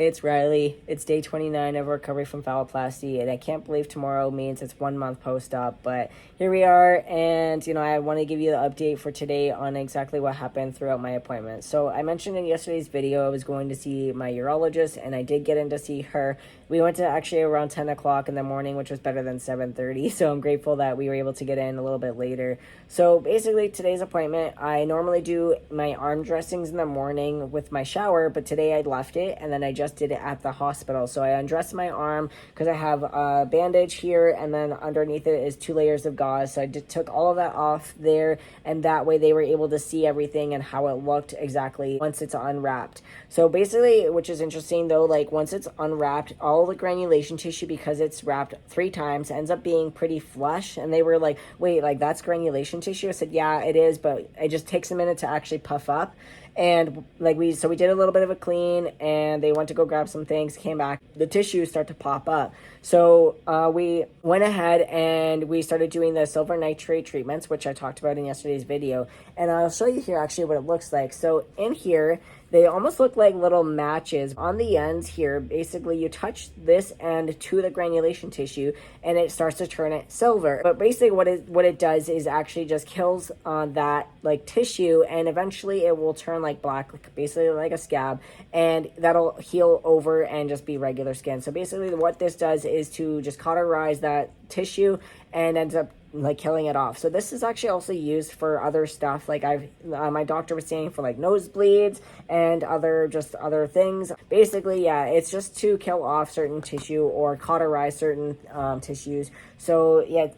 it's Riley. It's day 29 of recovery from phalloplasty, and I can't believe tomorrow means it's 1 month post-op, but here we are, and I want to give you the update for today on exactly what happened throughout my appointment. So I mentioned in yesterday's video I was going to see my urologist, and I did get in to see her. We went to actually around 10 o'clock in the morning, which was better than 7:30, so I'm grateful that we were able to get in a little bit later. So basically, today's appointment, I normally do my arm dressings in the morning with my shower, but today I left it, and then I just did it at the hospital. So I undressed my arm because I have a bandage here, and then underneath it is 2 layers of gauze. So I took all of that off there, and that way they were able to see everything and how it looked exactly once it's unwrapped. So basically, which is interesting though, like once it's unwrapped, all the granulation tissue, because it's wrapped 3 times, ends up being pretty flush. And they were like, wait, like that's granulation tissue? I said, yeah, it is, but it just takes a minute to actually puff up. And like we did a little bit of a clean, and they went to go grab some things, came back, the tissues start to pop up. So we went ahead and we started doing the silver nitrate treatments, which I talked about in yesterday's video. And I'll show you here actually what it looks like. So in here, they almost look like little matches. On the ends here, basically you touch this end to the granulation tissue and it starts to turn it silver. But basically what it does is actually just kills that like tissue, and eventually it will turn like black, basically like a scab, and that'll heal over and just be regular skin. So basically what this does is to just cauterize that tissue and ends up like killing it off. So this is actually also used for other stuff. Like my doctor was saying for like nosebleeds and other things. Basically, yeah, it's just to kill off certain tissue or cauterize certain tissues. So yeah,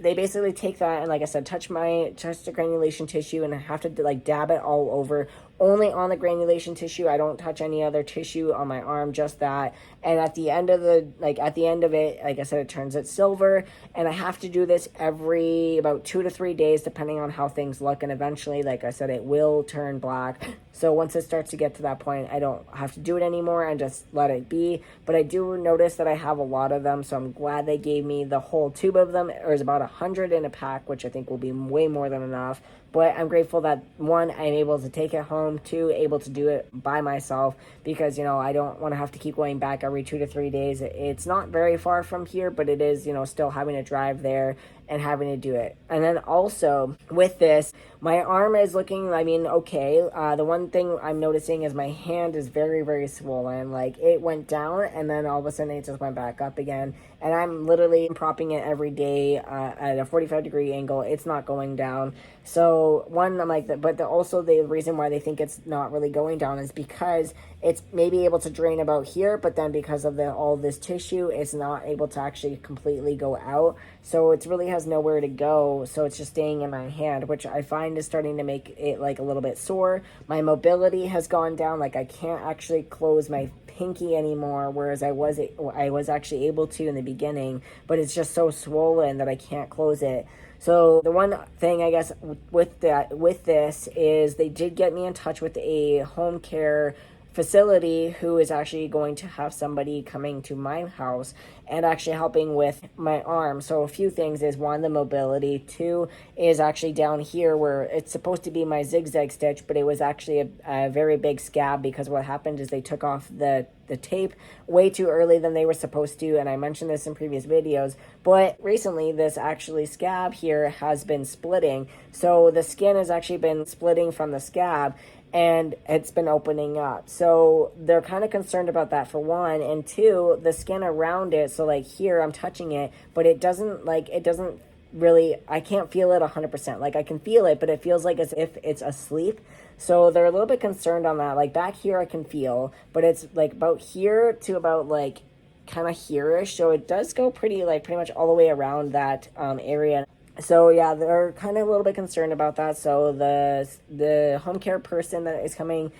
they basically take that and, like I said, touch the granulation tissue, and I have to like dab it all over. Only on the granulation tissue. I don't touch any other tissue on my arm, just that. And at the end of it, like I said, it turns it silver. And I have to do this every about 2 to 3 days, depending on how things look. And eventually, like I said, it will turn black. So once it starts to get to that point, I don't have to do it anymore and just let it be. But I do notice that I have a lot of them, so I'm glad they gave me the whole tube of them. There's about 100 in a pack, which I think will be way more than enough. But I'm grateful that, 1, I'm able to take it home, 2, able to do it by myself, because, I don't want to have to keep going back every 2 to 3 days. It's not very far from here, but it is, still having to drive there and having to do it. And then also with this, my arm is looking, okay. The one thing I'm noticing is my hand is very, very swollen. Like it went down and then all of a sudden it just went back up again. And I'm literally propping it every day at a 45-degree angle. It's not going down. So one, I'm like, but also the reason why they think it's not really going down is because it's maybe able to drain about here, but then because of all this tissue, it's not able to actually completely go out. So it really has nowhere to go. So it's just staying in my hand, which I find is starting to make it like a little bit sore. My mobility has gone down. Like I can't actually close my pinky anymore, whereas I was actually able to in the beginning, but it's just so swollen that I can't close it. So the one thing I guess with this is they did get me in touch with a home care facility who is actually going to have somebody coming to my house and actually helping with my arm. So a few things is, 1, the mobility. 2 is actually down here where it's supposed to be my zigzag stitch, but it was actually a very big scab, because what happened is they took off the tape way too early than they were supposed to, and I mentioned this in previous videos, but recently this actually scab here has been splitting. So the skin has actually been splitting from the scab, and it's been opening up. So they're kind of concerned about that, for 1, and 2, the skin around it. So like here I'm touching it, but it doesn't really, I can't feel it 100%. Like I can feel it, but it feels like as if it's asleep. So they're a little bit concerned on that. Like back here I can feel, but it's like about here to about like kind of here-ish. So it does go pretty much all the way around that area. So yeah, they're kind of a little bit concerned about that. So the home care person that is coming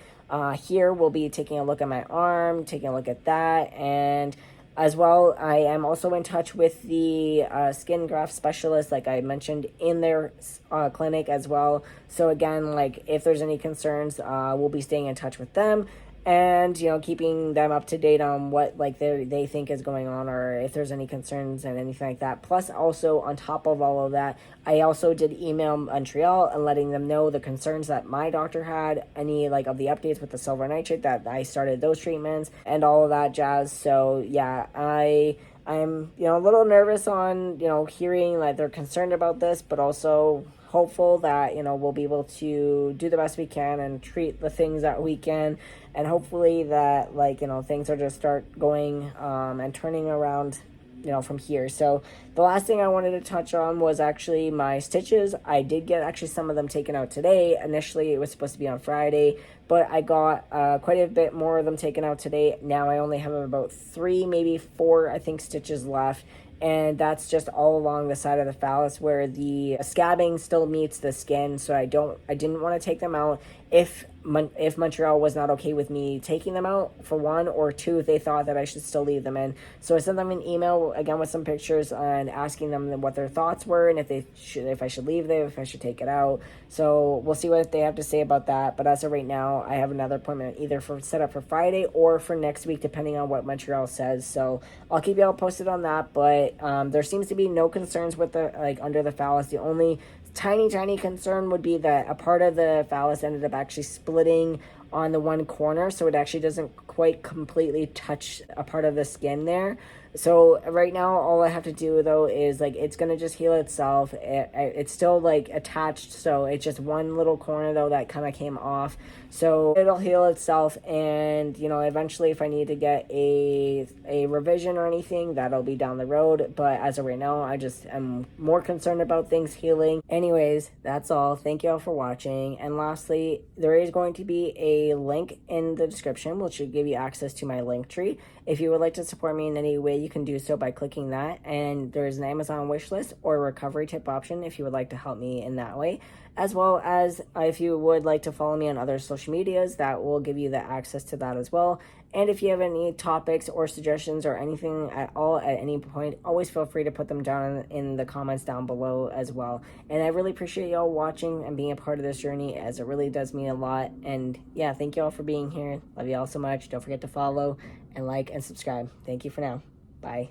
here will be taking a look at my arm, taking a look at that, and as well, I am also in touch with the skin graft specialist, like I mentioned, in their clinic as well. So again, like if there's any concerns, we'll be staying in touch with them. and keeping them up to date on what like they think is going on, or if there's any concerns and anything like that. Plus, also on top of all of that, I also did email Montreal and letting them know the concerns that my doctor had, any like of the updates with the silver nitrate, that I started those treatments and all of that jazz. So yeah, I'm a little nervous on hearing that they're concerned about this, but also hopeful that we'll be able to do the best we can and treat the things that we can, and hopefully that things are just start going and turning around from here. So the last thing I wanted to touch on was actually my stitches. I did get actually some of them taken out today. Initially it was supposed to be on Friday, but I got quite a bit more of them taken out today. Now I only have about 3, maybe 4, I think, stitches left, and that's just all along the side of the phallus where the scabbing still meets the skin. So I didn't want to take them out if Montreal was not okay with me taking them out, for one, or two, if they thought that I should still leave them in. So I sent them an email again with some pictures and asking them what their thoughts were, and if I should leave them, if I should take it out. So we'll see what they have to say about that. But as of right now, I have another appointment either set up for Friday or for next week, depending on what Montreal says. So I'll keep y'all posted on that. But there seems to be no concerns with the under the phallus. The only tiny concern would be that a part of the phallus ended up actually splitting on the one corner, so it actually doesn't quite completely touch a part of the skin there. So right now all I have to do though is it's gonna just heal itself. It's still attached, so it's just one little corner though that kind of came off, so it'll heal itself. And eventually if I need to get a revision or anything, that'll be down the road. But as of right now, I just am more concerned about things healing. Anyways, that's all. Thank you all for watching. And lastly, there is going to be a link in the description which should give you access to my link tree. If you would like to support me in any way, you can do so by clicking that. And there's an Amazon wish list or a recovery tip option if you would like to help me in that way. As well as if you would like to follow me on other social medias, that will give you the access to that as well. And if you have any topics or suggestions or anything at all at any point, always feel free to put them down in the comments down below as well. And I really appreciate y'all watching and being a part of this journey, as it really does mean a lot. And yeah, thank y'all for being here. Love y'all so much. Don't forget to follow and like and subscribe. Thank you for now. Bye.